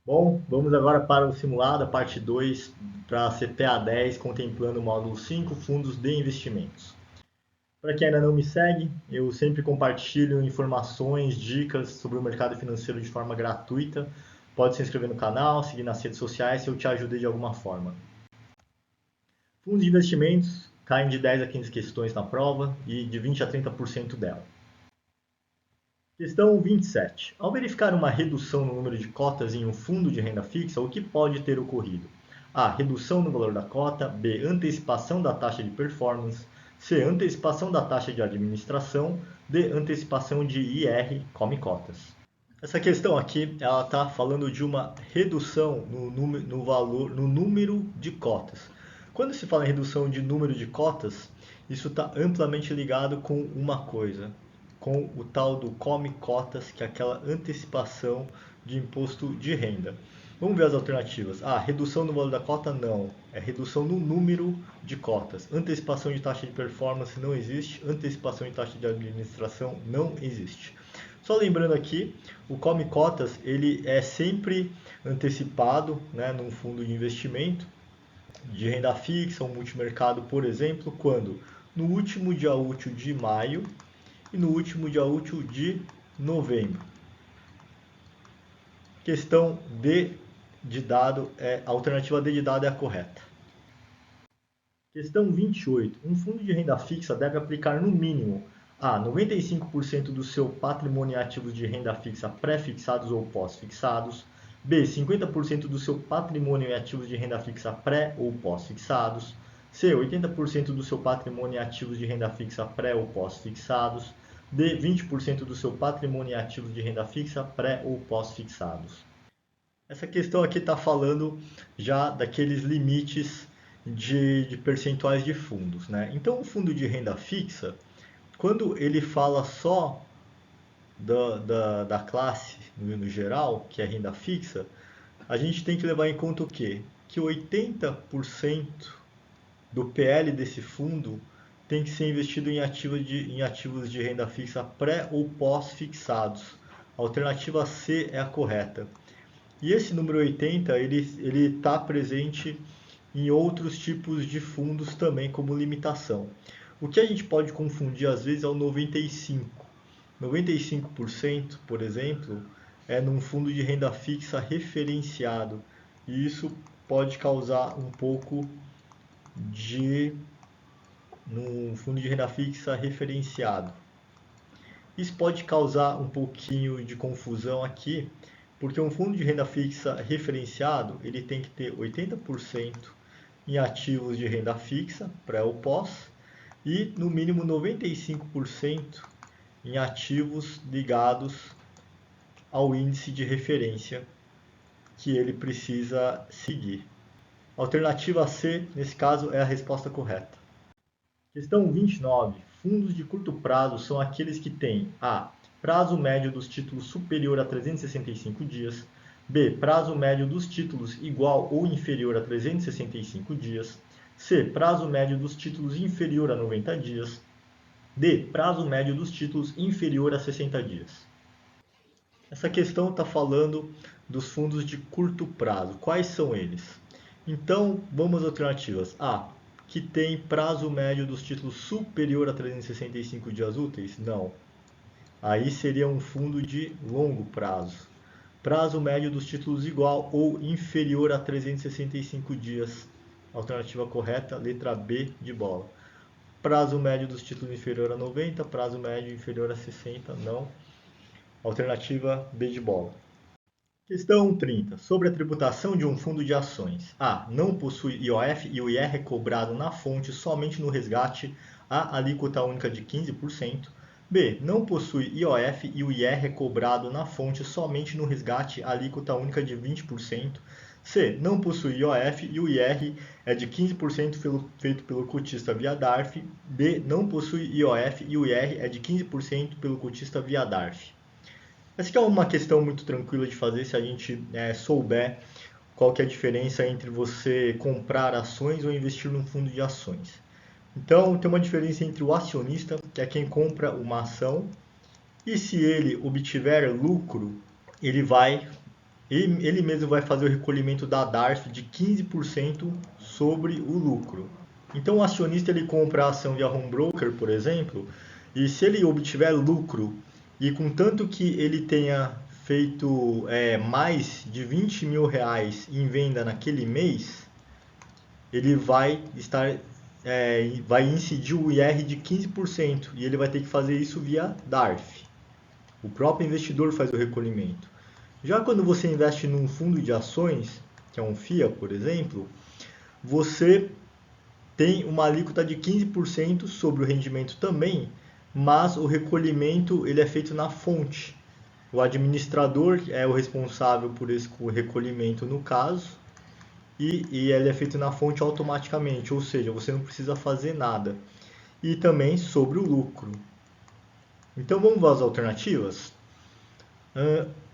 Bom, vamos agora para o simulado, a parte 2, para a CPA 10, contemplando o módulo 5, fundos de investimentos. Para quem ainda não me segue, eu sempre compartilho informações, dicas sobre o mercado financeiro de forma gratuita. Pode se inscrever no canal, seguir nas redes sociais se eu te ajudei de alguma forma. Fundos de investimentos caem de 10 a 15 questões na prova e de 20 a 30% dela. Questão 27. Ao verificar uma redução no número de cotas em um fundo de renda fixa, o que pode ter ocorrido? A. Redução no valor da cota. B. Antecipação da taxa de performance. C. Antecipação da taxa de administração. D. Antecipação de IR, come cotas. Essa questão aqui, ela está falando de uma redução no número de cotas. Quando se fala em redução de número de cotas, isso está amplamente ligado com uma coisa, com o tal do come cotas, que é aquela antecipação de imposto de renda. Vamos ver as alternativas. Ah, redução no valor da cota? Não. É redução no número de cotas. Antecipação de taxa de performance não existe. Antecipação de taxa de administração não existe. Só lembrando aqui, o come cotas ele é sempre antecipado, né, num fundo de investimento de renda fixa ou multimercado, por exemplo, quando? No último dia útil de maio e no último dia útil de novembro. Questão D de dado, a alternativa D de dado é a correta. Questão 28. Um fundo de renda fixa deve aplicar no mínimo a 95% do seu patrimônio em ativos de renda fixa pré-fixados ou pós-fixados, B. 50% do seu patrimônio em ativos de renda fixa pré ou pós-fixados, C. 80% do seu patrimônio em ativos de renda fixa pré ou pós-fixados, D. 20% do seu patrimônio em ativos de renda fixa pré ou pós-fixados. Essa questão aqui está falando já daqueles limites de percentuais de fundos, né? Então, o fundo de renda fixa, quando ele fala só da classe no geral, que é renda fixa, a gente tem que levar em conta o quê? Que 80% do PL desse fundo tem que ser investido em ativos de renda fixa pré ou pós-fixados. A alternativa C é a correta. E esse número 80, ele está presente em outros tipos de fundos também como limitação. O que a gente pode confundir às vezes é o 95. 95%, por exemplo, é num fundo de renda fixa referenciado. E isso pode causar um pouco de num fundo de renda fixa referenciado. Isso pode causar um pouquinho de confusão aqui, porque um fundo de renda fixa referenciado, ele tem que ter 80% em ativos de renda fixa, pré ou pós, e no mínimo 95% em ativos ligados ao índice de referência que ele precisa seguir. Alternativa C, nesse caso, é a resposta correta. Questão 29. Fundos de curto prazo são aqueles que têm a. Prazo médio dos títulos superior a 365 dias. B. Prazo médio dos títulos igual ou inferior a 365 dias. C. Prazo médio dos títulos inferior a 90 dias. D. Prazo médio dos títulos inferior a 60 dias. Essa questão está falando dos fundos de curto prazo. Quais são eles? Então, vamos às alternativas. A. Que tem prazo médio dos títulos superior a 365 dias úteis? Não. Aí seria um fundo de longo prazo. Prazo médio dos títulos igual ou inferior a 365 dias. Alternativa correta, letra B de bola. Prazo médio dos títulos inferior a 90, prazo médio inferior a 60, não. Alternativa B de bola. Questão 30. Sobre a tributação de um fundo de ações. A. Não possui IOF e o IR é cobrado na fonte somente no resgate a alíquota única de 15%. B. Não possui IOF e o IR é cobrado na fonte somente no resgate a alíquota única de 20%. C. Não possui IOF e o IR é de 15% feito pelo cotista via DARF. D. Não possui IOF e o IR é de 15% pelo cotista via DARF. Essa aqui é uma questão muito tranquila de fazer se a gente souber qual que é a diferença entre você comprar ações ou investir num fundo de ações. Então, tem uma diferença entre o acionista, que é quem compra uma ação, e se ele obtiver lucro, ele vai ele mesmo vai fazer o recolhimento da DARF de 15% sobre o lucro. Então o acionista ele compra a ação via home broker, por exemplo, e se ele obtiver lucro e contanto que ele tenha feito mais de 20 mil reais em venda naquele mês, ele vai incidir o IR de 15% e ele vai ter que fazer isso via DARF. O próprio investidor faz o recolhimento. Já quando você investe num fundo de ações, que é um FIA, por exemplo, você tem uma alíquota de 15% sobre o rendimento também, mas o recolhimento ele é feito na fonte. O administrador é o responsável por esse recolhimento no caso, e ele é feito na fonte automaticamente, ou seja, você não precisa fazer nada. E também sobre o lucro. Então vamos às alternativas?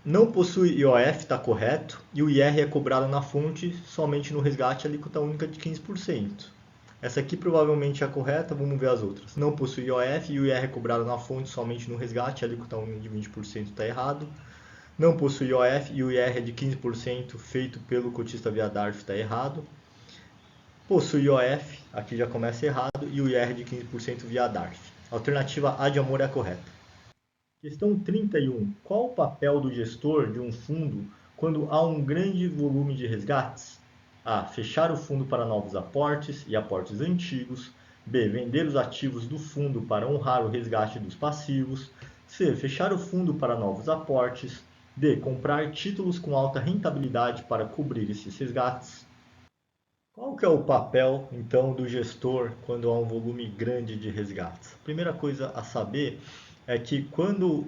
Não possui IOF, está correto, e o IR é cobrado na fonte somente no resgate, a alíquota única de 15%. Essa aqui provavelmente é a correta, vamos ver as outras. Não possui IOF e o IR é cobrado na fonte somente no resgate, a alíquota única de 20% está errado. Não possui IOF e o IR é de 15% feito pelo cotista via DARF está errado. Possui IOF, aqui já começa errado, e o IR de 15% via DARF. A alternativa A de amor é a correta. Questão 31. Qual o papel do gestor de um fundo quando há um grande volume de resgates? A. Fechar o fundo para novos aportes e aportes antigos. B. Vender os ativos do fundo para honrar o resgate dos passivos. C. Fechar o fundo para novos aportes. D. Comprar títulos com alta rentabilidade para cobrir esses resgates. Qual que é o papel, então, do gestor quando há um volume grande de resgates? A primeira coisa a saber é que quando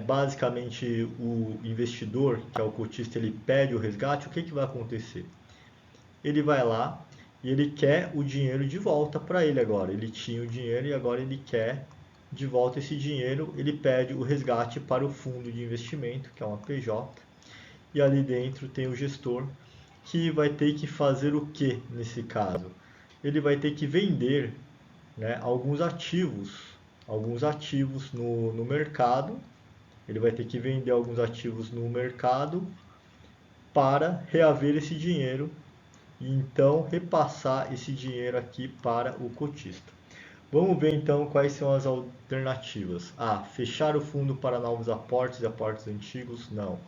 basicamente o investidor, que é o cotista, ele pede o resgate, o que, que vai acontecer? Ele vai lá e ele quer o dinheiro de volta para ele agora. Ele tinha o dinheiro e agora ele quer de volta esse dinheiro. Ele pede o resgate para o fundo de investimento, que é uma PJ, e ali dentro tem o gestor que vai ter que fazer o que nesse caso? Ele vai ter que vender, né, alguns ativos no mercado. Ele vai ter que vender alguns ativos no mercado para reaver esse dinheiro e então repassar esse dinheiro aqui para o cotista. Vamos ver então quais são as alternativas. A. Fechar o fundo para novos aportes e aportes antigos? Não.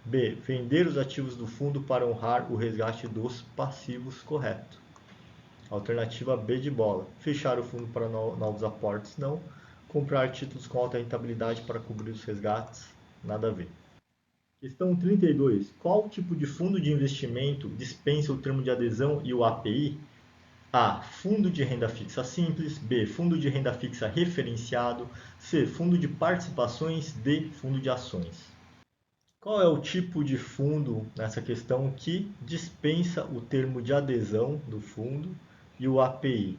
B. Vender os ativos do fundo para honrar o resgate dos passivos? Correto. Alternativa B de bola. Fechar o fundo para novos aportes? Não. Comprar títulos com alta rentabilidade para cobrir os resgates? Nada a ver. Questão 32. Qual tipo de fundo de investimento dispensa o termo de adesão e o API? A. Fundo de renda fixa simples. B. Fundo de renda fixa referenciado. C. Fundo de participações. D. Fundo de ações. Qual é o tipo de fundo nessa questão que dispensa o termo de adesão do fundo e o API?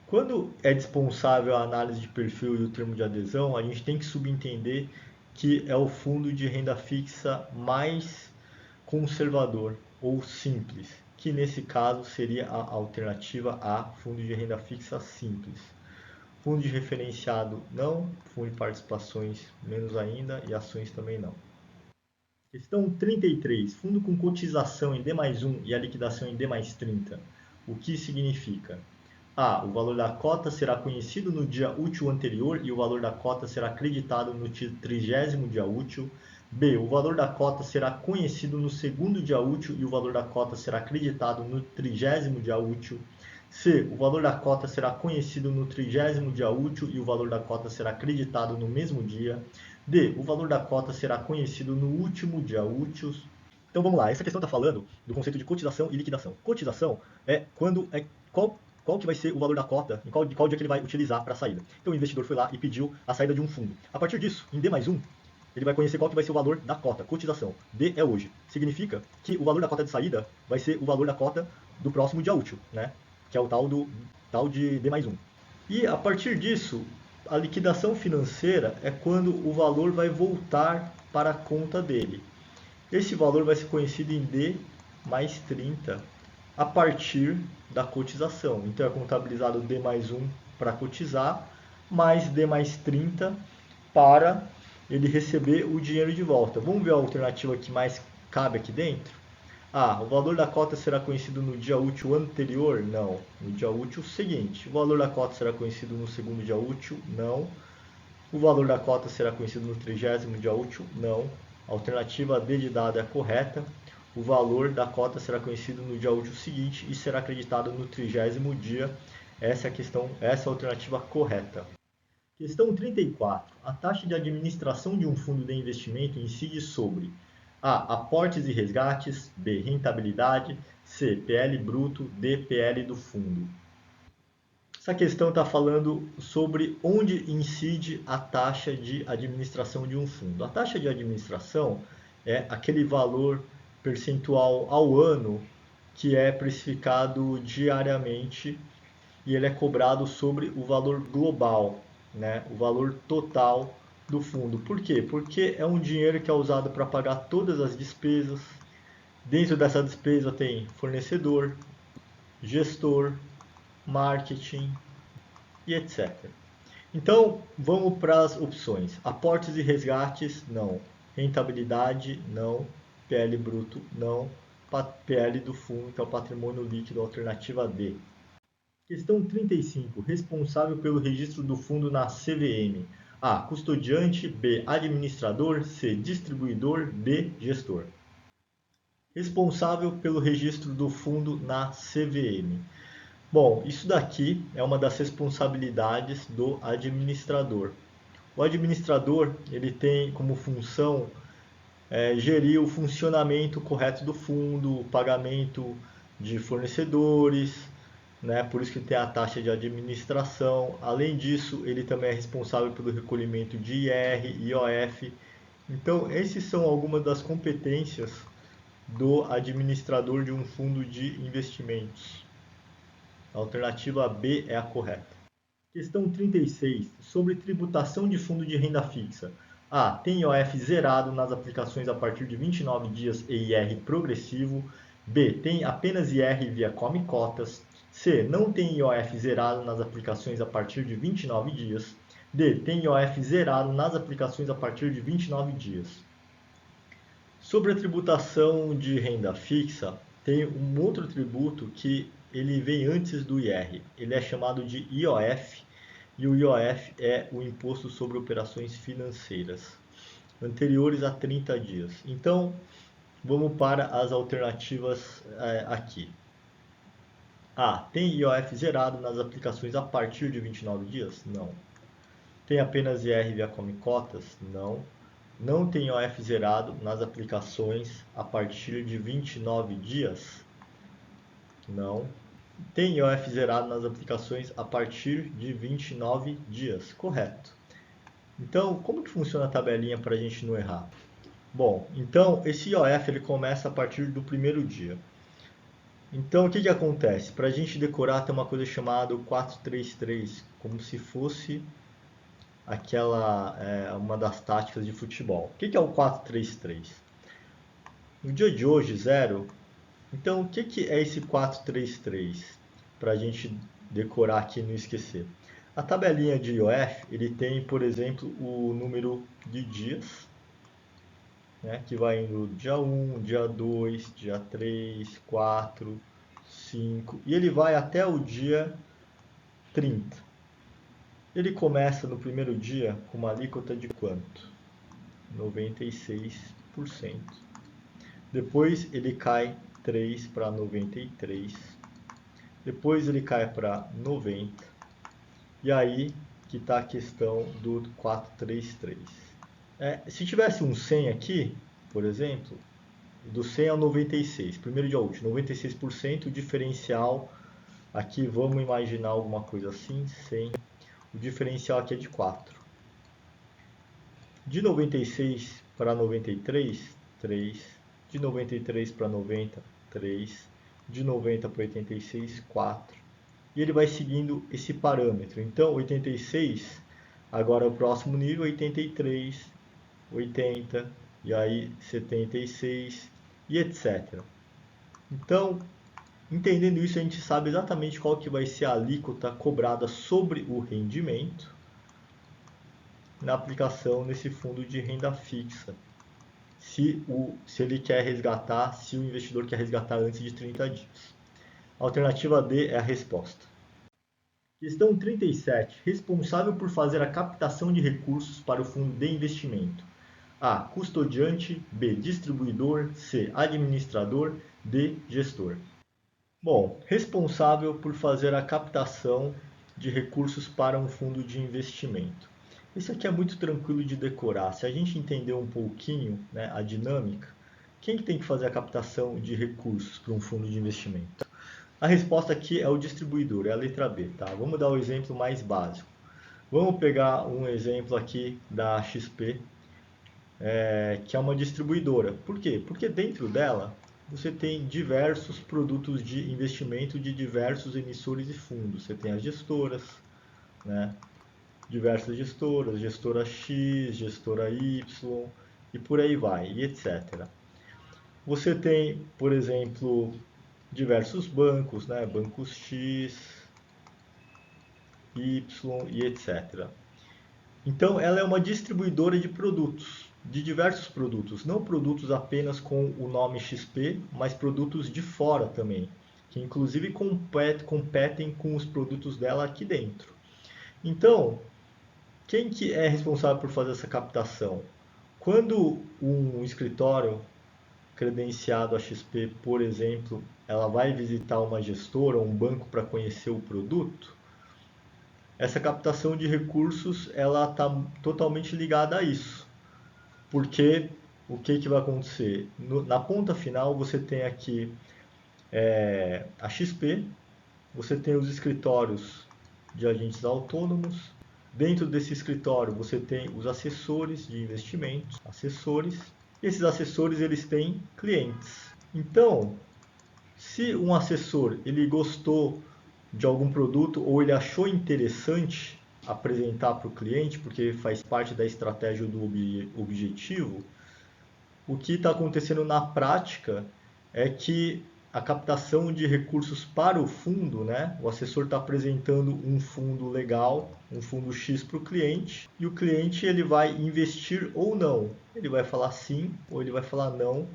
Quando é dispensável a análise de perfil e o termo de adesão, a gente tem que subentender que é o fundo de renda fixa mais conservador ou simples, que nesse caso seria a alternativa A, fundo de renda fixa simples. Fundo de referenciado não, fundo de participações menos ainda e ações também não. Questão 33. Fundo com cotização em D mais 1 e a liquidação em D mais 30. O que significa? A. O valor da cota será conhecido no dia útil anterior e o valor da cota será acreditado no 30º dia útil. B. O valor da cota será conhecido no segundo dia útil e o valor da cota será acreditado no 30º dia útil. C. O valor da cota será conhecido no 30º dia útil e o valor da cota será acreditado no mesmo dia. D. O valor da cota será conhecido no último dia útil. Então vamos lá, essa questão está falando do conceito de cotização e liquidação. Cotização é qual que vai ser o valor da cota, de qual dia que ele vai utilizar para a saída. Então o investidor foi lá e pediu a saída de um fundo. A partir disso, em D mais 1, ele vai conhecer qual que vai ser o valor da cota, cotização. D é hoje. Significa que o valor da cota de saída vai ser o valor da cota do próximo dia útil, né? Que é o tal de D mais 1. E a partir disso, a liquidação financeira é quando o valor vai voltar para a conta dele. Esse valor vai ser conhecido em D mais 30 a partir da cotização. Então é contabilizado D mais 1 para cotizar, mais D mais 30 para ele receber o dinheiro de volta. Vamos ver a alternativa que mais cabe aqui dentro? Ah, o valor da cota será conhecido no dia útil anterior? Não. No dia útil seguinte. O valor da cota será conhecido no segundo dia útil? Não. O valor da cota será conhecido no 30º dia útil? Não. A alternativa D de dado é a correta. O valor da cota será conhecido no dia útil seguinte e será acreditado no 30º dia. Essa é a questão, essa é a alternativa correta. Questão 34. A taxa de administração de um fundo de investimento incide sobre A. Aportes e resgates. B. Rentabilidade. C. PL bruto. D. PL do fundo. Essa questão está falando sobre onde incide a taxa de administração de um fundo. A taxa de administração é aquele valor percentual ao ano que é precificado diariamente e ele é cobrado sobre o valor global, né? O valor total do fundo. Por quê? Porque é um dinheiro que é usado para pagar todas as despesas. Dentro dessa despesa tem fornecedor, gestor, marketing e etc. Então, vamos para as opções. Aportes e resgates, não. Rentabilidade, não. PL bruto, não. PL do fundo, que é o patrimônio líquido, alternativa D. Questão 35. Responsável pelo registro do fundo na CVM. A. Custodiante. B. Administrador. C. Distribuidor. D. Gestor. Responsável pelo registro do fundo na CVM. Bom, isso daqui é uma das responsabilidades do administrador. O administrador ele tem como função gerir o funcionamento correto do fundo, o pagamento de fornecedores, né? Por isso que tem a taxa de administração. Além disso, ele também é responsável pelo recolhimento de IR, IOF. Então, esses são algumas das competências do administrador de um fundo de investimentos. A alternativa B é a correta. Questão 36. Sobre tributação de fundo de renda fixa. A. Tem IOF zerado nas aplicações a partir de 29 dias e IR progressivo. B. Tem apenas IR via come cotas. C. Não tem IOF zerado nas aplicações a partir de 29 dias. D. Tem IOF zerado nas aplicações a partir de 29 dias. Sobre a tributação de renda fixa, tem um outro tributo que ele vem antes do IR. Ele é chamado de IOF e o IOF é o Imposto sobre Operações Financeiras, anteriores a 30 dias. Então, vamos para as alternativas aqui. A. Tem IOF zerado nas aplicações a partir de 29 dias? Não. Tem apenas IR via come cotas? Não. Não tem IOF zerado nas aplicações a partir de 29 dias? Não. Tem IOF zerado nas aplicações a partir de 29 dias? Correto. Então, como que funciona a tabelinha para a gente não errar? Bom, então esse IOF ele começa a partir do primeiro dia. Então, o que acontece? Para a gente decorar tem uma coisa chamada 433, como se fosse uma das táticas de futebol. O que é o 433? No dia de hoje, 0. Então, o que é esse 433? Para a gente decorar aqui e não esquecer. A tabelinha de IOF, ele tem, por exemplo, o número de dias, né, que vai indo dia 1, dia 2, dia 3, 4, 5, e ele vai até o dia 30. Ele começa no primeiro dia com uma alíquota de quanto? 96%. Depois ele cai 3 para 93. Depois ele cai para 90. E aí que está a questão do 433. Se tivesse um 100 aqui, por exemplo, do 100 ao 96, primeiro dia útil, 96%, o diferencial aqui, vamos imaginar alguma coisa assim, 100. O diferencial aqui é de 4. De 96 para 93, 3. De 93 para 90, 3. De 90 para 86, 4. E ele vai seguindo esse parâmetro. Então, 86, agora é o próximo nível, 83, 80, e aí 76, e etc. Então, entendendo isso, a gente sabe exatamente qual que vai ser a alíquota cobrada sobre o rendimento. na aplicação nesse fundo de renda fixa, se ele quer resgatar, se o investidor quer resgatar antes de 30 dias. A alternativa D é a resposta. Questão 37. Responsável por fazer a captação de recursos para o fundo de investimento. A. Custodiante. B. Distribuidor. C. Administrador. D. Gestor. Bom, responsável por fazer a captação de recursos para um fundo de investimento. Isso aqui é muito tranquilo de decorar. Se a gente entender um pouquinho, né, a dinâmica, quem que tem que fazer a captação de recursos para um fundo de investimento? A resposta aqui é o distribuidor, é a letra B. Tá? Vamos dar o exemplo mais básico. Vamos pegar um exemplo aqui da XP, que é uma distribuidora. Por quê? Porque dentro dela você tem diversos produtos de investimento de diversos emissores e fundos. Você tem as gestoras, né? Diversas gestoras, gestora X, gestora Y e por aí vai, e etc. Você tem, por exemplo, diversos bancos, né? Bancos X, Y e etc. Então, ela é uma distribuidora de produtos, de diversos produtos, não produtos apenas com o nome XP, mas produtos de fora também, que inclusive competem com os produtos dela aqui dentro. Então, quem que é responsável por fazer essa captação? Quando um escritório credenciado a XP, por exemplo, ela vai visitar uma gestora ou um banco para conhecer o produto, essa captação de recursos ela está totalmente ligada a isso. Porque o que vai acontecer? Na ponta final você tem aqui a XP, você tem os escritórios de agentes autônomos. Dentro desse escritório você tem os assessores de investimentos, assessores. Esses assessores eles têm clientes. Então, se um assessor ele gostou de algum produto ou ele achou interessante apresentar para o cliente, porque faz parte da estratégia do objetivo, o que está acontecendo na prática é que a captação de recursos para o fundo, né? O assessor está apresentando um fundo legal, um fundo X para o cliente, e o cliente ele vai investir ou não. Ele vai falar sim ou ele vai falar não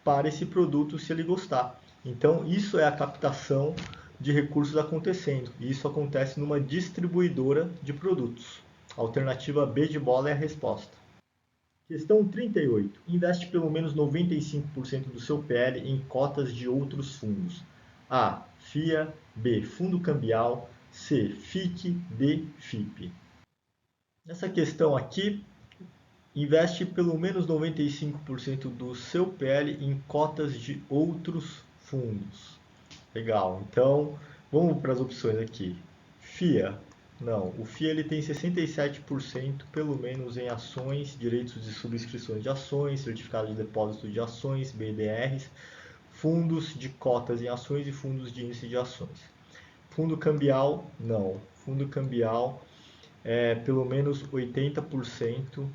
para esse produto se ele gostar. Então, isso é a captação de recursos acontecendo. E isso acontece numa distribuidora de produtos. A alternativa B de bola é a resposta. Questão 38. Investe pelo menos 95% do seu PL em cotas de outros fundos. A. FIA. B. Fundo cambial. C. FIC. D. FIP. Nessa questão aqui, investe pelo menos 95% do seu PL em cotas de outros fundos. Legal. Então, vamos para as opções aqui. FIA. Não, o FIA ele tem 67% pelo menos em ações, direitos de subscrições de ações, certificado de depósito de ações, BDRs, fundos de cotas em ações e fundos de índice de ações. Fundo cambial, não. Fundo cambial é pelo menos 80%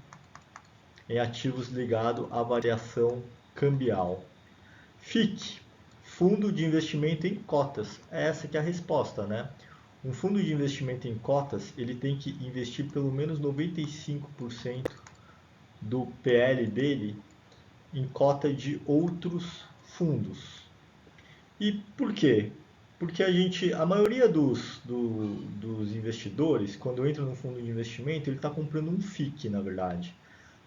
em ativos ligados à variação cambial. FIC, Fundo de Investimento em Cotas. É essa que é a resposta, né? Um fundo de investimento em cotas, ele tem que investir pelo menos 95% do PL dele em cota de outros fundos. E por quê? Porque a maioria dos investidores, quando entra no fundo de investimento, ele está comprando um FIC, na verdade.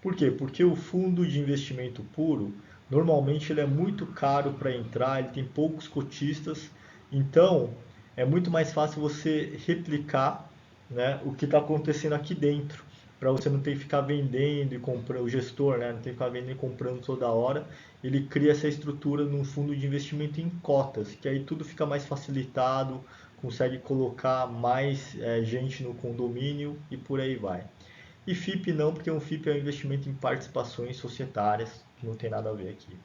Por quê? Porque o fundo de investimento puro, normalmente ele é muito caro para entrar, ele tem poucos cotistas, então é muito mais fácil você replicar, né, o que está acontecendo aqui dentro, para você não ter que ficar vendendo e comprando, o gestor, né, não ter que ficar vendendo e comprando toda hora, ele cria essa estrutura num fundo de investimento em cotas, que aí tudo fica mais facilitado, consegue colocar mais gente no condomínio e por aí vai. E FIP não, porque um FIP é um investimento em participações societárias, que não tem nada a ver aqui.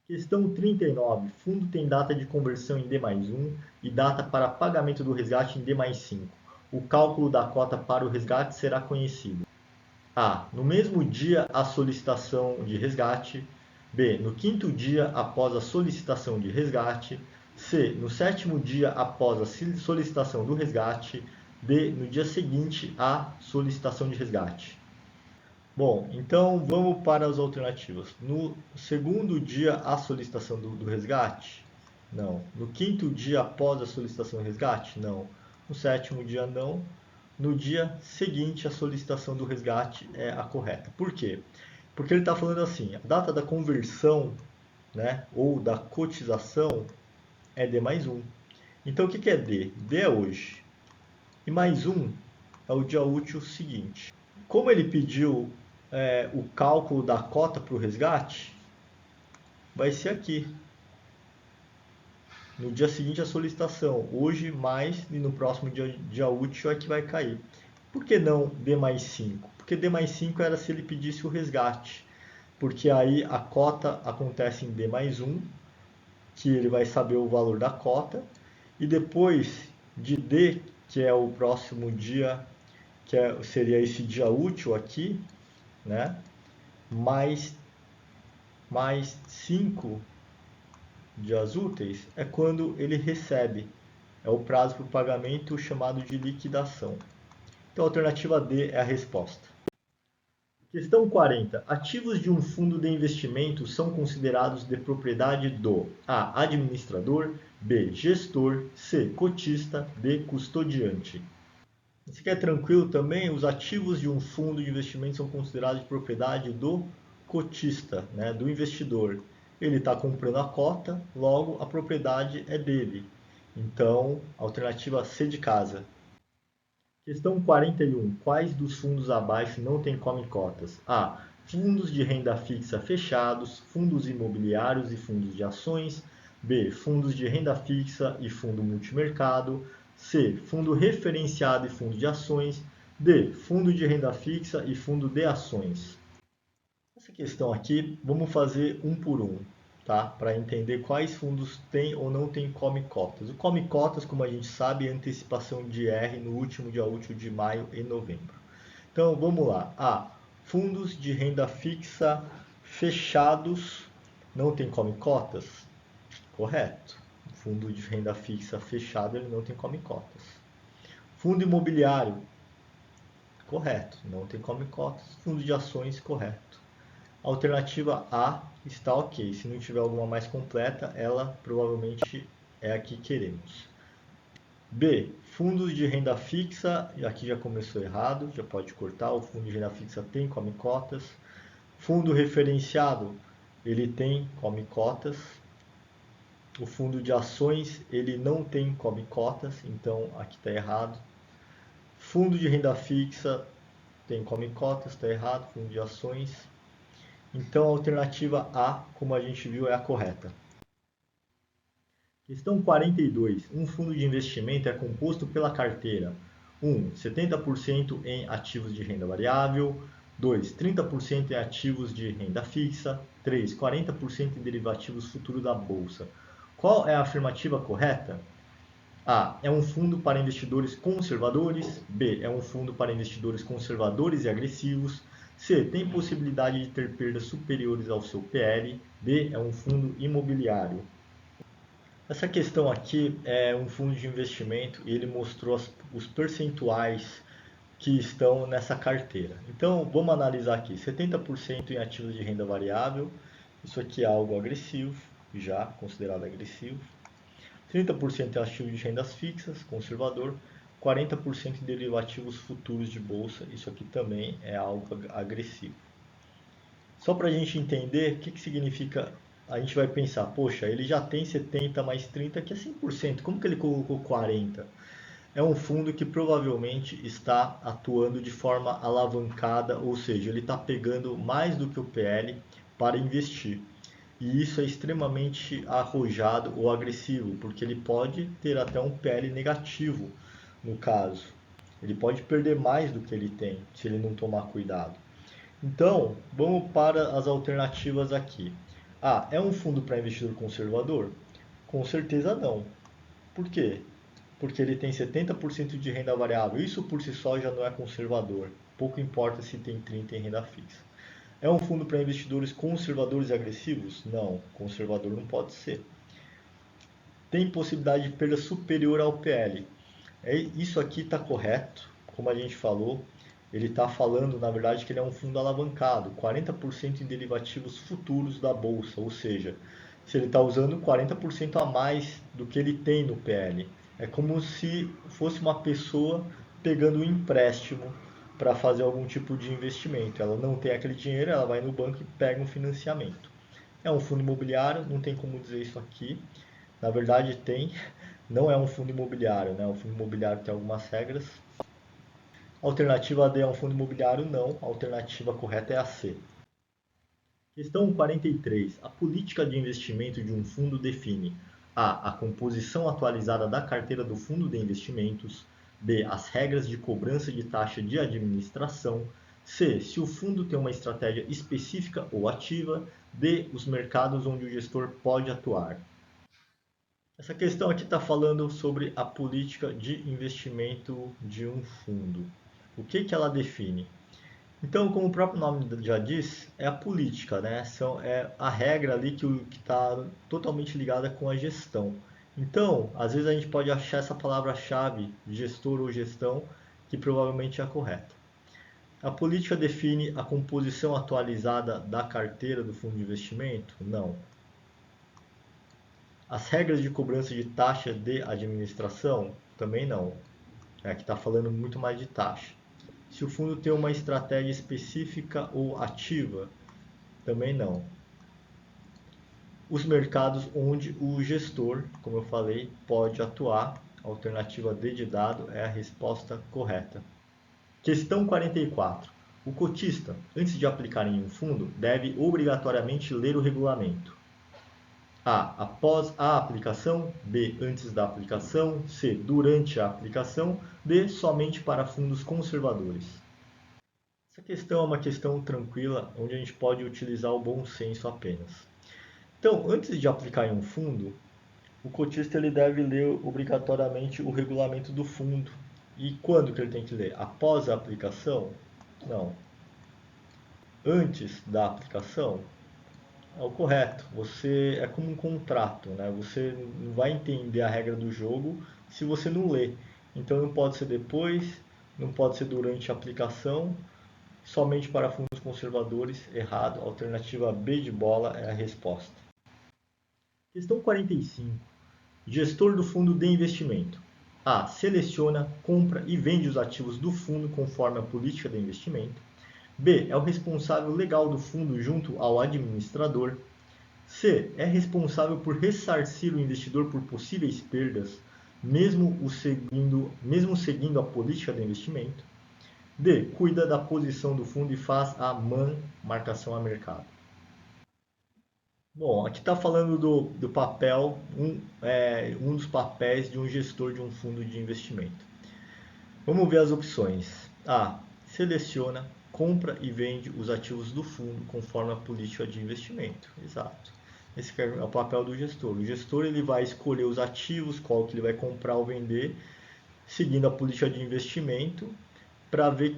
Questão 39. Fundo tem data de conversão em D+1 e data para pagamento do resgate em D+5. O cálculo da cota para o resgate será conhecido. A. No mesmo dia a solicitação de resgate. B. No quinto dia após a solicitação de resgate. C. No sétimo dia após a solicitação do resgate. D. No dia seguinte à solicitação de resgate. Bom, então vamos para as alternativas. No segundo dia a solicitação do resgate? Não. No quinto dia após a solicitação do resgate? Não. No sétimo dia, não. No dia seguinte, a solicitação do resgate é a correta. Por quê? Porque ele está falando assim, a data da conversão, né, ou da cotização é D mais um. Então o que é D? D é hoje. E mais um é o dia útil seguinte. Como ele pediu o cálculo da cota para o resgate, vai ser aqui. No dia seguinte a solicitação. Hoje mais e no próximo dia útil é que vai cair. Por que não D mais 5? Porque D mais 5 era se ele pedisse o resgate. Porque aí a cota acontece em D mais um, que ele vai saber o valor da cota. E depois de D, que é o próximo dia, seria esse dia útil aqui, né? Mais 5 dias úteis é quando ele recebe. É o prazo para o pagamento chamado de liquidação. Então a alternativa D é a resposta. Questão 40. Ativos de um fundo de investimento são considerados de propriedade do A. Administrador, B. Gestor, C. Cotista, D. Custodiante. Isso aqui é tranquilo também. Os ativos de um fundo de investimento são considerados de propriedade do cotista, né, do investidor. Ele está comprando a cota, logo a propriedade é dele. Então, alternativa C de casa. Questão 41. Quais dos fundos abaixo não têm come-cotas? A. Fundos de renda fixa fechados, fundos imobiliários e fundos de ações. B. Fundos de renda fixa e fundo multimercado. C. Fundo referenciado e fundo de ações. D. Fundo de renda fixa e fundo de ações. Essa questão aqui, vamos fazer um por um, tá? Para entender quais fundos têm ou não têm come cotas. O come cotas, como a gente sabe, é antecipação de R no último dia útil de maio e novembro. Então, vamos lá. A. Fundos de renda fixa fechados não tem come cotas? Correto. Fundo de renda fixa fechado, ele não tem come cotas. Fundo imobiliário? Correto. Não tem come cotas. Fundo de ações? Correto. Alternativa A está ok. Se não tiver alguma mais completa, ela provavelmente é a que queremos. B. Fundos de renda fixa. Aqui já começou errado, já pode cortar. O fundo de renda fixa tem come cotas. Fundo referenciado, ele tem come cotas. O fundo de ações, ele não tem come cotas, então aqui está errado. Fundo de renda fixa tem come cotas, está errado. Fundo de ações. Então a alternativa A, como a gente viu, é a correta. Questão 42. Um fundo de investimento é composto pela carteira 1. 70% em ativos de renda variável. 2. 30% em ativos de renda fixa. 3. 40% em derivativos futuros da bolsa. Qual é a afirmativa correta? A. É um fundo para investidores conservadores. B. É um fundo para investidores conservadores e agressivos. C. Tem possibilidade de ter perdas superiores ao seu PL. D. É um fundo imobiliário. Essa questão aqui é um fundo de investimento e ele mostrou os percentuais que estão nessa carteira. Então, vamos analisar aqui. 70% em ativos de renda variável. Isso aqui é algo agressivo, já considerado agressivo. 30% em ativos de rendas fixas, conservador. 40% em derivativos futuros de bolsa. Isso aqui também é algo agressivo. Só para a gente entender o que significa, a gente vai pensar, poxa, ele já tem 70 mais 30, que é 100%, como que ele colocou 40? É um fundo que provavelmente está atuando de forma alavancada, ou seja, ele está pegando mais do que o PL para investir. E isso é extremamente arrojado ou agressivo, porque ele pode ter até um PL negativo no caso. Ele pode perder mais do que ele tem se ele não tomar cuidado. Então, vamos para as alternativas aqui. Ah, é um fundo para investidor conservador? Com certeza não. Por quê? Porque ele tem 70% de renda variável. Isso por si só já não é conservador. Pouco importa se tem 30% em renda fixa. É um fundo para investidores conservadores e agressivos? Não, conservador não pode ser. Tem possibilidade de perda superior ao PL. Isso aqui está correto, como a gente falou. ele está falando, na verdade, que ele é um fundo alavancado, 40% em derivativos futuros da bolsa, ou seja, se ele está usando 40% a mais do que ele tem no PL. É como se fosse uma pessoa pegando um empréstimo para fazer algum tipo de investimento. Ela não tem aquele dinheiro, ela vai no banco e pega um financiamento. É um fundo imobiliário, não tem como dizer isso aqui. Na verdade tem, não é um fundo imobiliário, né? O fundo imobiliário tem algumas regras. Alternativa D é um fundo imobiliário? Não. A alternativa correta é a C. Questão 43. A política de investimento de um fundo define A. A composição atualizada da carteira do fundo de investimentos. B. As regras de cobrança de taxa de administração. C. Se o fundo tem uma estratégia específica ou ativa. D. Os mercados onde o gestor pode atuar. Essa questão aqui está falando sobre a política de investimento de um fundo. O que ela define? Então, como o próprio nome já diz, é a política, né? É a regra ali que está totalmente ligada com a gestão. Então, às vezes a gente pode achar essa palavra-chave, gestor ou gestão, que provavelmente é a correta. A política define a composição atualizada da carteira do fundo de investimento? Não. As regras de cobrança de taxa de administração? Também não. Aqui está falando muito mais de taxa. Se o fundo tem uma estratégia específica ou ativa? Também não. Os mercados onde o gestor, como eu falei, pode atuar. A alternativa D de dado é a resposta correta. Questão 44. O cotista, antes de aplicar em um fundo, deve obrigatoriamente ler o regulamento. A. Após a aplicação. B. Antes da aplicação. C. Durante a aplicação. D. Somente para fundos conservadores. Essa questão é uma questão tranquila, onde a gente pode utilizar o bom senso apenas. Então, antes de aplicar em um fundo, o cotista ele deve ler obrigatoriamente o regulamento do fundo. E quando que ele tem que ler? Após a aplicação? Não. Antes da aplicação? É o correto. Você é como um contrato, né? Você não vai entender a regra do jogo se você não lê. Então não pode ser depois, não pode ser durante a aplicação, somente para fundos conservadores, errado. Alternativa B de bola é a resposta. Questão 45. Gestor do fundo de investimento. A. Seleciona, compra e vende os ativos do fundo conforme a política de investimento. B. É o responsável legal do fundo junto ao administrador. C. É responsável por ressarcir o investidor por possíveis perdas, mesmo seguindo a política de investimento. D. Cuida da posição do fundo e faz a marcação a mercado. Bom, aqui está falando do papel, um dos papéis de um gestor de um fundo de investimento. Vamos ver as opções. A. Seleciona, compra e vende os ativos do fundo conforme a política de investimento. Exato. Esse é o papel do gestor. O gestor ele vai escolher os ativos, qual que ele vai comprar ou vender, seguindo a política de investimento, para ver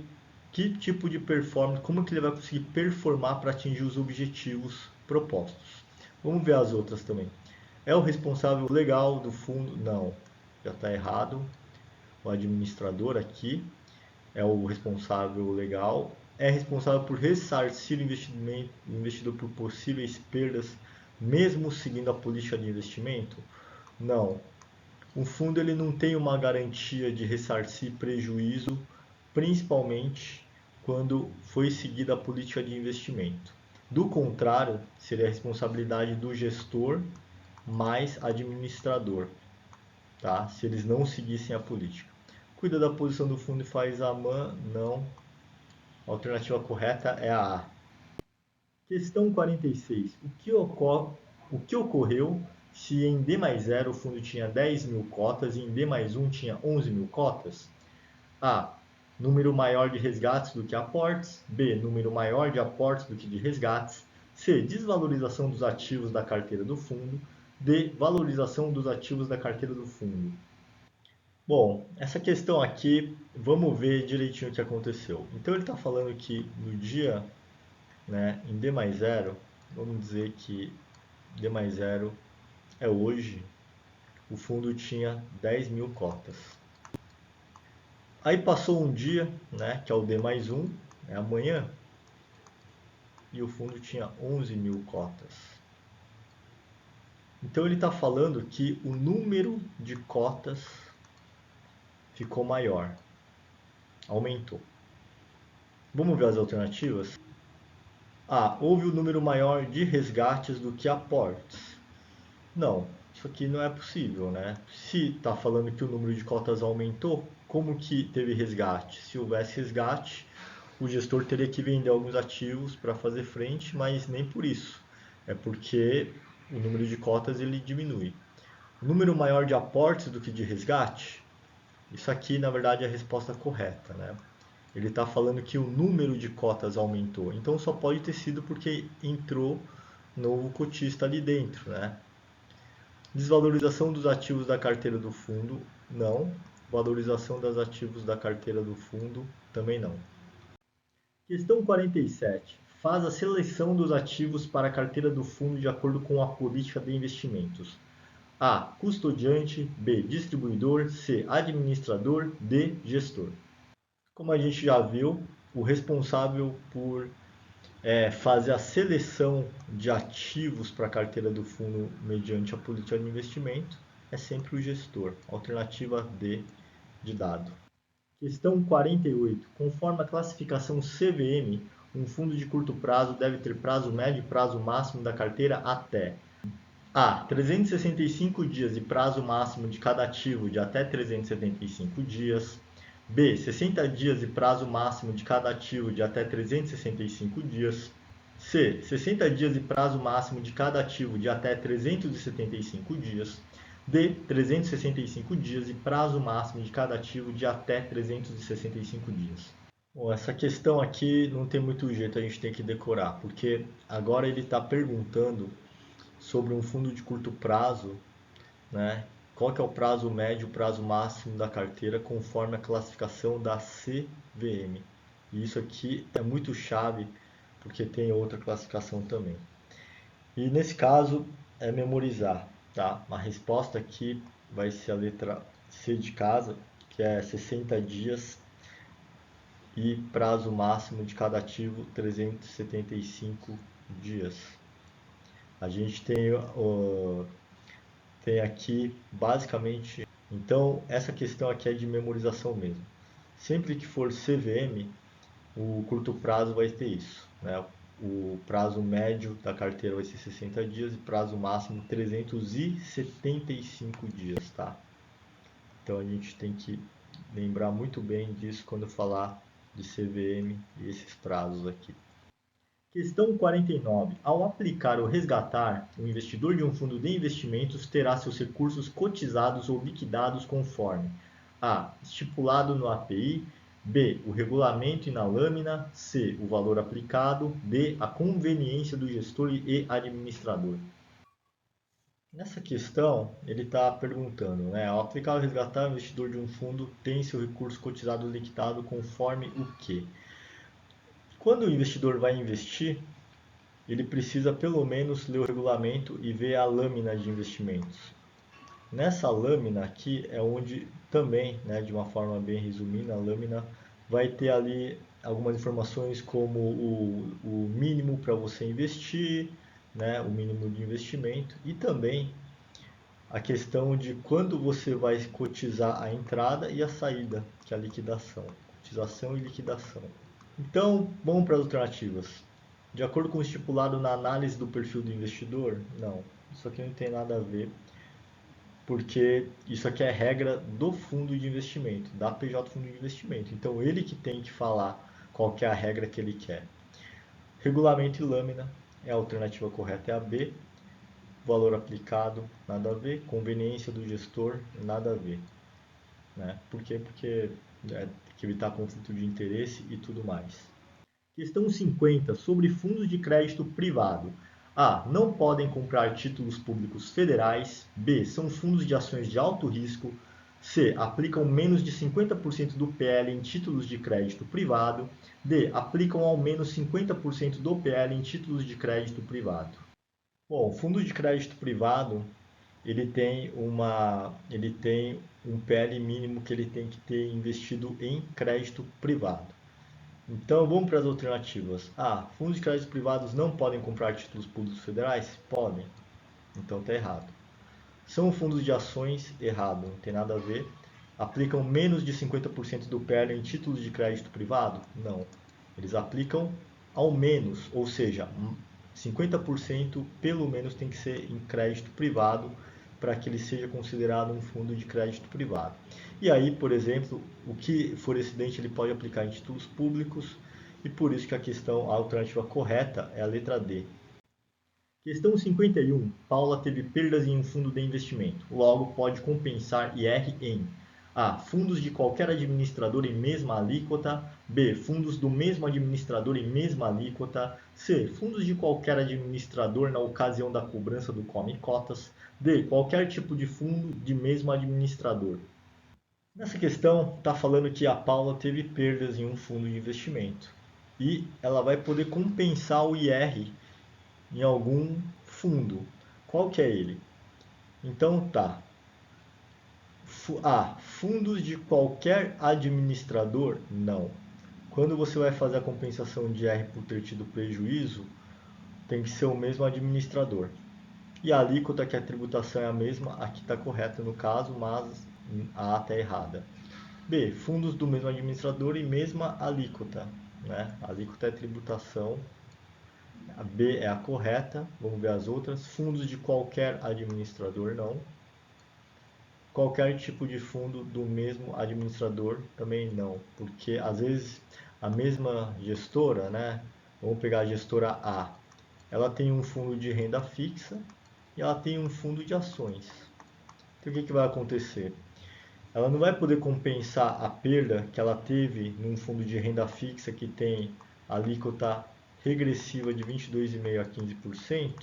que tipo de performance, como que ele vai conseguir performar para atingir os objetivos propostos. Vamos ver as outras também. É o responsável legal do fundo? Não, já está errado. O administrador aqui é o responsável legal. É responsável por ressarcir o investidor por possíveis perdas, mesmo seguindo a política de investimento? Não. O fundo ele não tem uma garantia de ressarcir prejuízo, principalmente quando foi seguida a política de investimento. Do contrário, seria a responsabilidade do gestor mais administrador, tá? Se eles não seguissem a política. Cuida da posição do fundo e faz a MAN? Não. A alternativa correta é a A. Questão 46. O que ocorreu se em D mais 0 o fundo tinha 10 mil cotas e em D mais 1 tinha 11 mil cotas? A. Número maior de resgates do que aportes. B. Número maior de aportes do que de resgates. C. Desvalorização dos ativos da carteira do fundo. D. Valorização dos ativos da carteira do fundo. Bom, essa questão aqui, vamos ver direitinho o que aconteceu. Então ele está falando que no dia, né, em D mais 0, vamos dizer que D mais 0 é hoje, o fundo tinha 10 mil cotas. Aí passou um dia, né, que é o D mais 1, é amanhã, e o fundo tinha 11 mil cotas. Então ele está falando que o número de cotas ficou maior, aumentou. Vamos ver as alternativas? A. Houve um número maior de resgates do que aportes. Não, isso aqui não é possível, né? Se está falando que o número de cotas aumentou, como que teve resgate? Se houvesse resgate, o gestor teria que vender alguns ativos para fazer frente, mas nem por isso. É porque o número de cotas ele diminui. O número maior de aportes do que de resgate? Isso aqui, na verdade, é a resposta correta, né? Ele está falando que o número de cotas aumentou. Então só pode ter sido porque entrou novo cotista ali dentro, né? Desvalorização dos ativos da carteira do fundo, não. Valorização dos ativos da carteira do fundo, também não. Questão 47. Faz a seleção dos ativos para a carteira do fundo de acordo com a política de investimentos. A. Custodiante. B. Distribuidor. C. Administrador. D. Gestor. Como a gente já viu, o responsável por fazer a seleção de ativos para a carteira do fundo mediante a política de investimento é sempre o gestor. Alternativa D de dado. Questão 48. Conforme a classificação CVM, um fundo de curto prazo deve ter prazo médio e prazo máximo da carteira até A. 365 dias e prazo máximo de cada ativo de até 375 dias. B. 60 dias e prazo máximo de cada ativo de até 365 dias. C. 60 dias e prazo máximo de cada ativo de até 375 dias. D. 365 dias e prazo máximo de cada ativo de até 365 dias. Bom, essa questão aqui não tem muito jeito, a gente tem que decorar, porque agora ele está perguntando sobre um fundo de curto prazo, né? Qual que é o prazo médio, o prazo máximo da carteira conforme a classificação da CVM. E isso aqui é muito chave porque tem outra classificação também. E nesse caso é memorizar, tá? A resposta aqui vai ser a letra C de casa, que é 60 dias e prazo máximo de cada ativo 375 dias. A gente tem aqui basicamente, então essa questão aqui é de memorização mesmo. Sempre que for CVM, o curto prazo vai ter isso, né? O prazo médio da carteira vai ser 60 dias e prazo máximo 375 dias, tá? Então a gente tem que lembrar muito bem disso quando falar de CVM e esses prazos aqui. Questão 49. Ao aplicar ou resgatar, o investidor de um fundo de investimentos terá seus recursos cotizados ou liquidados conforme A. Estipulado no API. B. O regulamento e na lâmina. C. O valor aplicado. D. A conveniência do gestor e administrador. Nessa questão, ele está perguntando, né? Ao aplicar ou resgatar, o investidor de um fundo tem seu recurso cotizado ou liquidado conforme o quê? Quando o investidor vai investir, ele precisa pelo menos ler o regulamento e ver a lâmina de investimentos. Nessa lâmina aqui é onde também, né, de uma forma bem resumida, a lâmina vai ter ali algumas informações como o mínimo para você investir, né, o mínimo de investimento e também a questão de quando você vai cotizar a entrada e a saída, que é a liquidação. Cotização e liquidação. Então, vamos para as alternativas. De acordo com o estipulado na análise do perfil do investidor? Não, isso aqui não tem nada a ver, porque isso aqui é regra do fundo de investimento, da PJ Fundo de Investimento. Então, ele que tem que falar qual que é a regra que ele quer. Regulamento e lâmina, a alternativa correta é a B. Valor aplicado, nada a ver. Conveniência do gestor, nada a ver. Né? Por quê? Porque evitar conflito de interesse e tudo mais. Questão 50. Sobre fundos de crédito privado. A. Não podem comprar títulos públicos federais. B. São fundos de ações de alto risco. C. Aplicam menos de 50% do PL em títulos de crédito privado. D. Aplicam ao menos 50% do PL em títulos de crédito privado. Bom, fundo de crédito privado, ele tem um PL mínimo que ele tem que ter investido em crédito privado. Então vamos para as alternativas. Fundos de crédito privados não podem comprar títulos públicos federais? Podem. Então está errado. São fundos de ações? Errado, não tem nada a ver. Aplicam menos de 50% do PL em títulos de crédito privado? Não. Eles aplicam ao menos, ou seja, 50% pelo menos tem que ser em crédito privado para que ele seja considerado um fundo de crédito privado. E aí, por exemplo, o que for excedente ele pode aplicar em títulos públicos e por isso que a alternativa correta é a letra D. Questão 51. Paula teve perdas em um fundo de investimento. Logo, pode compensar IR em A. Fundos de qualquer administrador em mesma alíquota. B. Fundos do mesmo administrador em mesma alíquota. C. Fundos de qualquer administrador na ocasião da cobrança do come-cotas. D. Qualquer tipo de fundo de mesmo administrador. Nessa questão, está falando que a Paula teve perdas em um fundo de investimento. E ela vai poder compensar o IR em algum fundo. Qual que é ele? Então tá. Fundos de qualquer administrador? Não. Quando você vai fazer a compensação de R por ter tido prejuízo, tem que ser o mesmo administrador. E a alíquota, que a tributação é a mesma, aqui está correta no caso, mas a A está errada. B. Fundos do mesmo administrador e mesma alíquota. Né? A alíquota é tributação. A B é a correta. Vamos ver as outras. Fundos de qualquer administrador, não. Qualquer tipo de fundo do mesmo administrador, também não. Porque às vezes a mesma gestora, né? Vamos pegar a gestora A. Ela tem um fundo de renda fixa e ela tem um fundo de ações. Então o que vai acontecer? Ela não vai poder compensar a perda que ela teve num fundo de renda fixa que tem alíquota regressiva de 22,5% a 15%,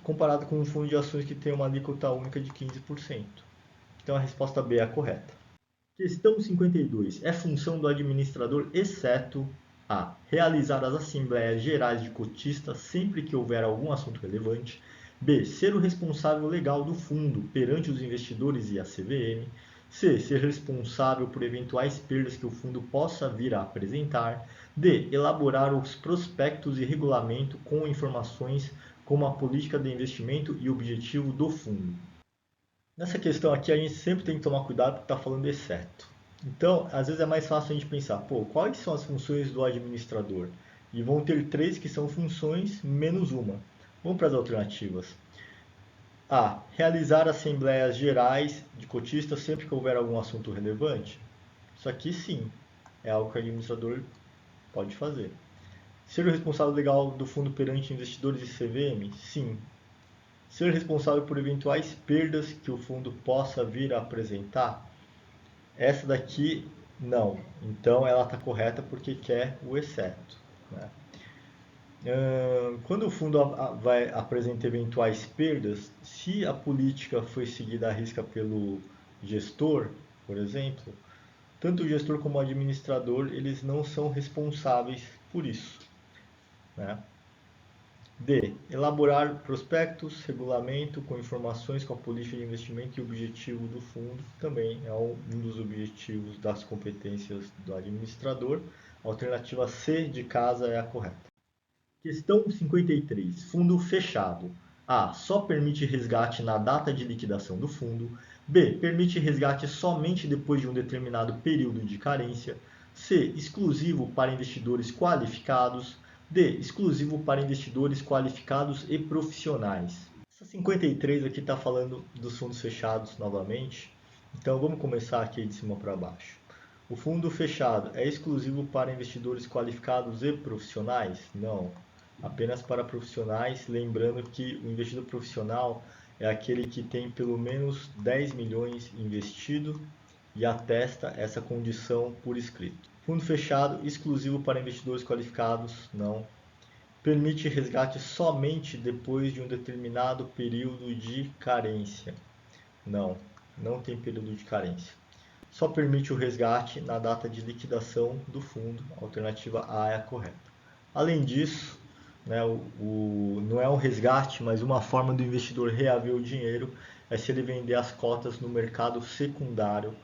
comparado com um fundo de ações que tem uma alíquota única de 15%. Então a resposta B é a correta. Questão 52. É função do administrador, exceto A. Realizar as assembleias gerais de cotistas sempre que houver algum assunto relevante. B. Ser o responsável legal do fundo perante os investidores e a CVM. C. Ser responsável por eventuais perdas que o fundo possa vir a apresentar. D. Elaborar os prospectos e regulamento com informações como a política de investimento e objetivo do fundo. Nessa questão aqui a gente sempre tem que tomar cuidado porque está falando exceto. Então, às vezes é mais fácil a gente pensar, quais são as funções do administrador? E vão ter 3 que são funções menos uma. Vamos para as alternativas. A. Realizar assembleias gerais de cotistas sempre que houver algum assunto relevante. Isso aqui sim, é algo que o administrador pode fazer. Ser o responsável legal do fundo perante investidores e CVM? Sim. Ser responsável por eventuais perdas que o fundo possa vir a apresentar? Essa daqui não. Então ela está correta porque quer o exceto. Né? Quando o fundo vai apresentar eventuais perdas, se a política foi seguida à risca pelo gestor, por exemplo, tanto o gestor como o administrador eles não são responsáveis por isso. Né? D. Elaborar prospectos, regulamento com informações com a política de investimento e objetivo do fundo. Também é um dos objetivos das competências do administrador. A alternativa C de casa é a correta. Questão 53. Fundo fechado. A. Só permite resgate na data de liquidação do fundo. B. Permite resgate somente depois de um determinado período de carência. C. Exclusivo para investidores qualificados. D. Exclusivo para investidores qualificados e profissionais. Essa 53 aqui está falando dos fundos fechados novamente. Então vamos começar aqui de cima para baixo. O fundo fechado é exclusivo para investidores qualificados e profissionais? Não. Apenas para profissionais, lembrando que o investidor profissional é aquele que tem pelo menos 10 milhões investido e atesta essa condição por escrito. Fundo fechado, exclusivo para investidores qualificados, não. Permite resgate somente depois de um determinado período de carência. Não, não tem período de carência. Só permite o resgate na data de liquidação do fundo. A alternativa A é a correta. Além disso, né, não é um resgate, mas uma forma do investidor reaver o dinheiro é se ele vender as cotas no mercado secundário,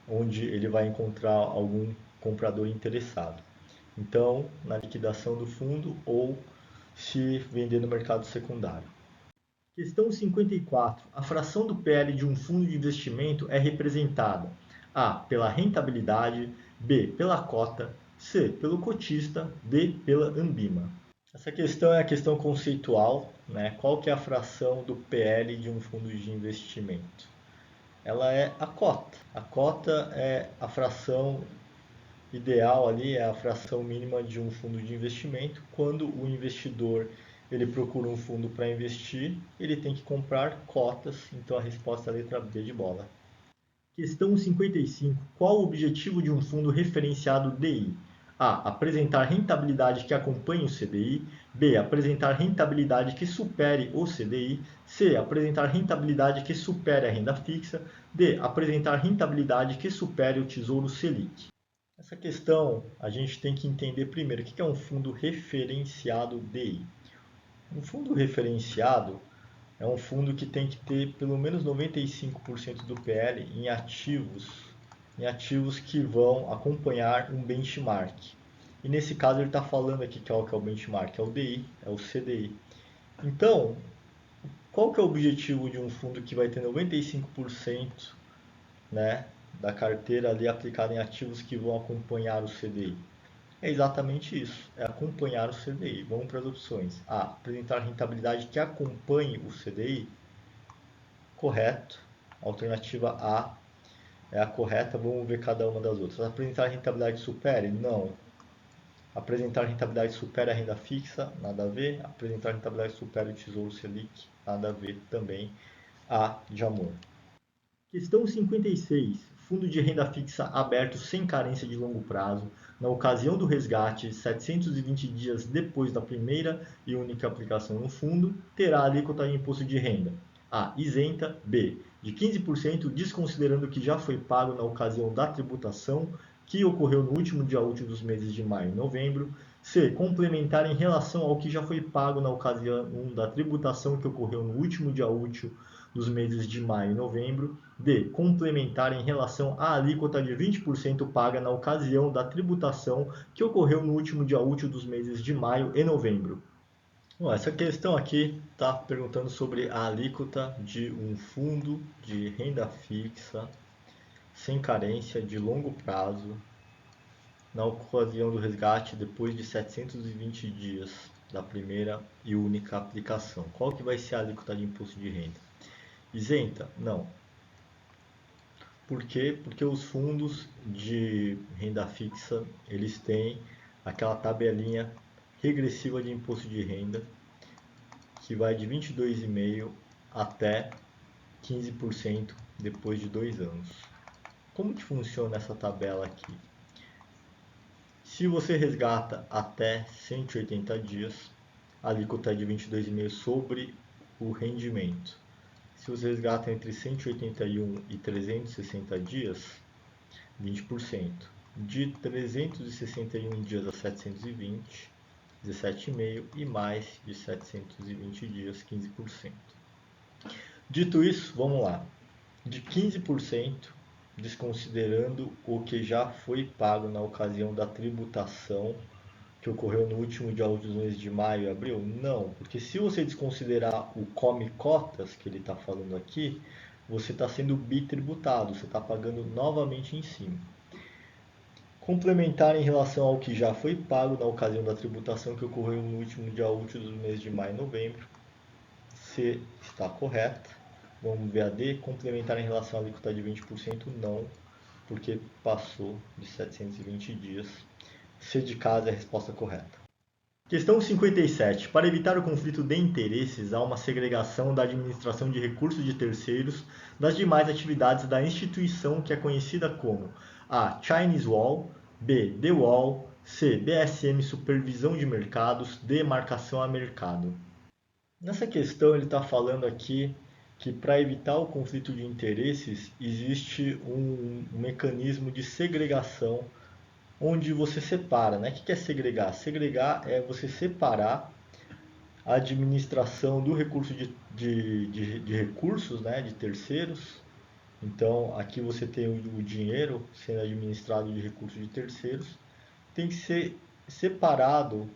onde ele vai encontrar algum comprador interessado. Então, na liquidação do fundo ou se vender no mercado secundário. Questão 54. A fração do PL de um fundo de investimento é representada: A. Pela rentabilidade, B. Pela cota, C. Pelo cotista, D. Pela Ambima. Essa questão é a questão conceitual, né? Qual que é a fração do PL de um fundo de investimento? Ela é a cota. A cota é a fração ideal ali, é a fração mínima de um fundo de investimento. Quando o investidor ele procura um fundo para investir, ele tem que comprar cotas. Então a resposta é a letra B de bola. Questão 55. Qual o objetivo de um fundo referenciado DI? A. Apresentar rentabilidade que acompanhe o CDI. B. Apresentar rentabilidade que supere o CDI. C. Apresentar rentabilidade que supere a renda fixa. D. Apresentar rentabilidade que supere o Tesouro Selic. Essa questão a gente tem que entender primeiro o que é um fundo referenciado DI. Um fundo referenciado é um fundo que tem que ter pelo menos 95% do PL em ativos que vão acompanhar um benchmark. E nesse caso ele está falando aqui que é o benchmark, é o DI, é o CDI. Então, qual que é o objetivo de um fundo que vai ter 95%, né, da carteira ali aplicada em ativos que vão acompanhar o CDI? É exatamente isso, é acompanhar o CDI. Vamos para as opções. A. Apresentar rentabilidade que acompanhe o CDI. Correto. Alternativa A é a correta. Vamos ver cada uma das outras. Apresentar rentabilidade supere? Não. Apresentar rentabilidade supera a renda fixa? Nada a ver. Apresentar rentabilidade supera o Tesouro Selic? Nada a ver também. A de amor. Questão 56. Fundo de renda fixa aberto sem carência de longo prazo, na ocasião do resgate, 720 dias depois da primeira e única aplicação no fundo, terá alíquota de imposto de renda: A. Isenta. B. De 15%, desconsiderando o que já foi pago na ocasião da tributação, que ocorreu no último dia útil dos meses de maio e novembro. C. Complementar em relação ao que já foi pago na ocasião da tributação que ocorreu no último dia útil dos meses de maio e novembro. D. Complementar em relação à alíquota de 20% paga na ocasião da tributação que ocorreu no último dia útil dos meses de maio e novembro. Bom, essa questão aqui está perguntando sobre a alíquota de um fundo de renda fixa sem carência de longo prazo na ocasião do resgate depois de 720 dias da primeira e única aplicação. Qual que vai ser a alíquota de imposto de renda? Isenta? Não. Por quê? Porque os fundos de renda fixa, eles têm aquela tabelinha regressiva de imposto de renda que vai de 22,5% até 15% depois de 2 anos. Como que funciona essa tabela aqui? Se você resgata até 180 dias, a alíquota é de 22,5% sobre o rendimento. Se você resgata entre 181 e 360 dias, 20%. De 361 dias a 720, 17,5%. E mais de 720 dias, 15%. Dito isso, vamos lá. De 15%, desconsiderando o que já foi pago na ocasião da tributação que ocorreu no último dia útil dos meses de maio e abril? Não, porque se você desconsiderar o come cotas que ele está falando aqui, você está sendo bitributado, você está pagando novamente em cima. Complementar em relação ao que já foi pago na ocasião da tributação que ocorreu no último dia útil dos meses de maio e novembro. C está correta. Vamos ver a D. Complementar em relação à alíquota de 20%, não, porque passou de 720 dias. C de casa é a resposta correta. Questão 57. Para evitar o conflito de interesses, há uma segregação da administração de recursos de terceiros das demais atividades da instituição que é conhecida como A. Chinese Wall, B. The Wall, C. BSM Supervisão de Mercados, D. Marcação a Mercado. Nessa questão ele está falando aqui que para evitar o conflito de interesses existe um mecanismo de segregação onde você separa, né? O que é segregar? Segregar é você separar administração do recurso de recursos, né, de terceiros. Então, aqui você tem o dinheiro sendo administrado de recursos de terceiros. Tem que ser separado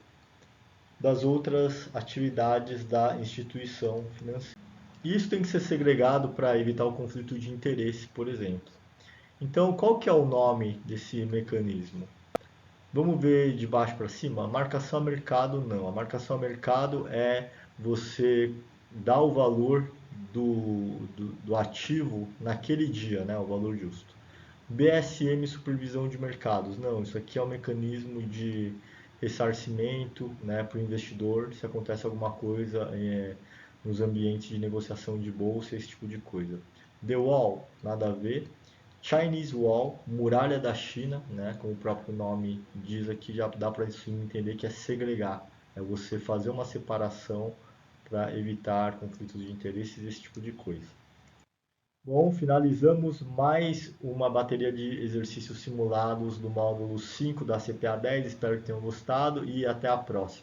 das outras atividades da instituição financeira. Isso tem que ser segregado para evitar o conflito de interesse, por exemplo. Então, qual que é o nome desse mecanismo? Vamos ver de baixo para cima? Marcação a mercado, não. A marcação a mercado é você dar o valor do ativo naquele dia, né? O valor justo. BSM, supervisão de mercados. Não, isso aqui é um mecanismo de ressarcimento, né, para o investidor se acontece alguma coisa nos ambientes de negociação de bolsa, esse tipo de coisa. The Wall, nada a ver. Chinese Wall, muralha da China, né, como o próprio nome diz aqui, já dá para entender que é segregar, é você fazer uma separação para evitar conflitos de interesses, esse tipo de coisa. Bom, finalizamos mais uma bateria de exercícios simulados do módulo 5 da CPA 10. Espero que tenham gostado e até a próxima.